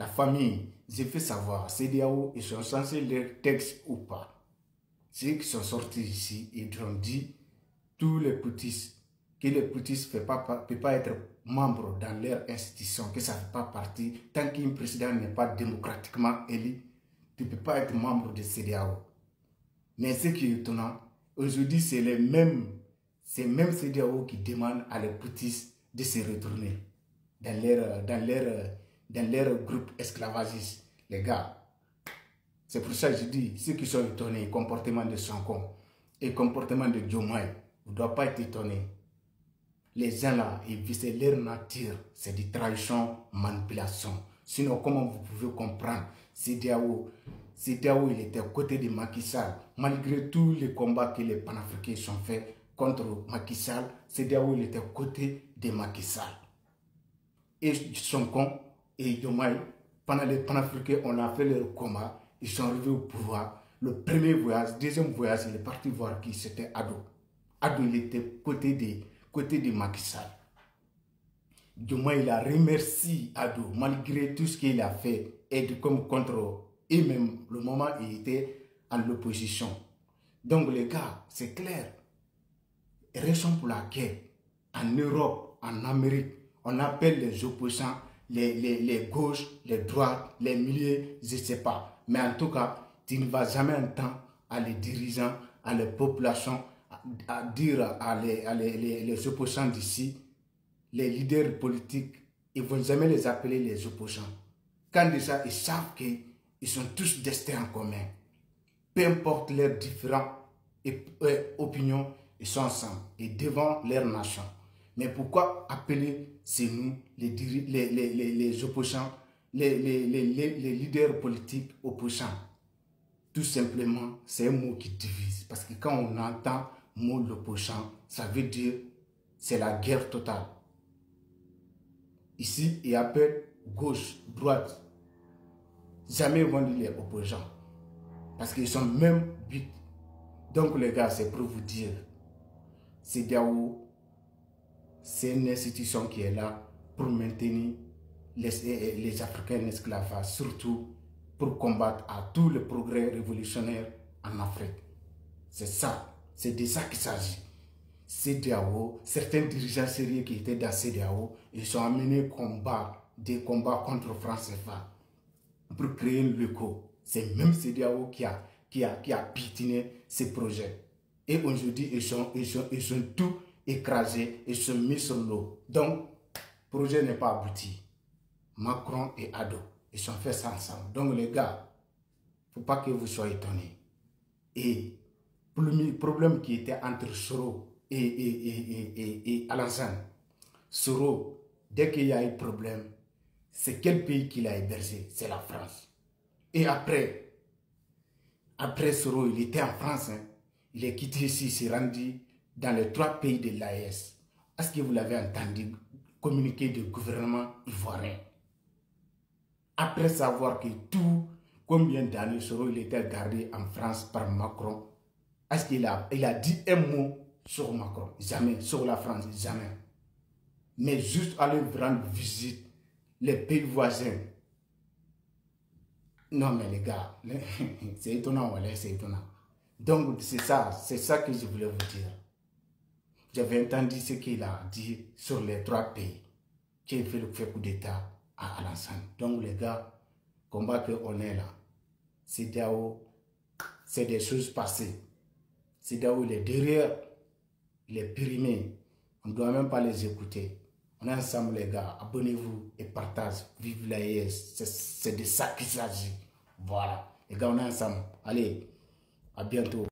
la famille, j'ai fait savoir, CEDEAO, ils sont censés lire texte ou pas. Ceux qui sont sortis ici, ils ont dit, tous les petits, que les petits ne peuvent pas être membres dans leur institution, que ça ne fait pas partie, tant qu'un président n'est pas démocratiquement élu, tu ne peux pas être membre de CEDEAO. Mais ce qui est étonnant, aujourd'hui, c'est les mêmes CEDEAO qui demandent à les petits de se retourner dans leur groupe esclavagiste. Les gars, c'est pour ça que je dis, ceux qui sont étonnés, comportement de Sonko et comportement de Diomaye, vous ne doivez pas être étonnés. Les gens là, c'est leur nature, c'est des trahison, manipulation. Sinon, comment vous pouvez comprendre, CEDEAO, il était aux côtés de Macky Sall. Malgré tous les combats que les panafricains ont faits contre Macky Sall, CEDEAO, il était aux côtés de Macky Sall. Et Sonko et Diomaye, pendant les panafricains, on a fait leur combat. Ils sont arrivés au pouvoir. Le premier voyage, deuxième voyage, il est parti voir qui c'était Ado. Ado, il était côté de Macky Sall. Diomaye, il a remercié Ado, malgré tout ce qu'il a fait, et comme contre eux-mêmes, le moment où il était en l'opposition. Donc les gars, c'est clair. Raison pour laquelle, en Europe, en Amérique, on appelle les opposants, les gauches, les droites, les milieux, je ne sais pas. Mais en tout cas, tu ne vas jamais entendre à les dirigeants, à les populations, à dire à les opposants d'ici, les leaders politiques, ils ne vont jamais les appeler les opposants. Quand déjà ils savent qu'ils sont tous destinés en commun, peu importe leurs différentes opinions, ils sont ensemble et devant leur nation. Mais pourquoi appeler c'est nous, les opposants, les leaders politiques opposants? Tout simplement, c'est un mot qui divise. Parce que quand on entend le mot l'opposant, ça veut dire c'est la guerre totale. Ici, il appelle gauche, droite. Jamais ils vont dire les opposants. Parce qu'ils sont même but. Donc les gars, c'est pour vous dire, CEDEAO, c'est une institution qui est là pour maintenir les Africains en esclavage, surtout pour combattre à tous les progrès révolutionnaires en Afrique. C'est ça, c'est de ça qu'il s'agit. CEDEAO, certains dirigeants sérieux qui étaient dans CEDEAO, ils ont amené des combats contre France CFA pour créer le LECO. C'est même CEDEAO qui a piétiné ces projets. Et aujourd'hui, ils sont tout écrasés, ils sont mis sur l'eau. Donc, le projet n'est pas abouti. Macron et Ado, ils ont fait ça ensemble. Donc les gars, il ne faut pas que vous soyez étonnés. Et le problème qui était entre Soro et Alassane, Soro, dès qu'il y a eu problème, c'est quel pays qu'il a hébergé? C'est la France. Et après Soro, il était en France. Hein. Il est quitté ici, il s'est rendu dans les 3 pays de l'AES. Est-ce que vous l'avez entendu communiquer du gouvernement ivoirien? Après savoir que combien d'années Soro il était gardé en France par Macron, est-ce qu'il a dit un mot sur Macron? Jamais. Sur la France? Jamais. Mais juste aller rendre visite les pays voisins. Non mais les gars, c'est étonnant, voilà, c'est étonnant. Donc c'est ça que je voulais vous dire. J'avais entendu ce qu'il a dit sur les 3 pays qui ont fait le coup d'État à Alassane. Donc les gars, combat qu'on est là, CEDEAO, c'est des choses passées. CEDEAO, il est derrière, il est périmé. On ne doit même pas les écouter. On est ensemble les gars, abonnez-vous et partagez. Vive la l'AES, c'est de ça qu'il s'agit. Voilà, les gars, on est ensemble. Allez, à bientôt.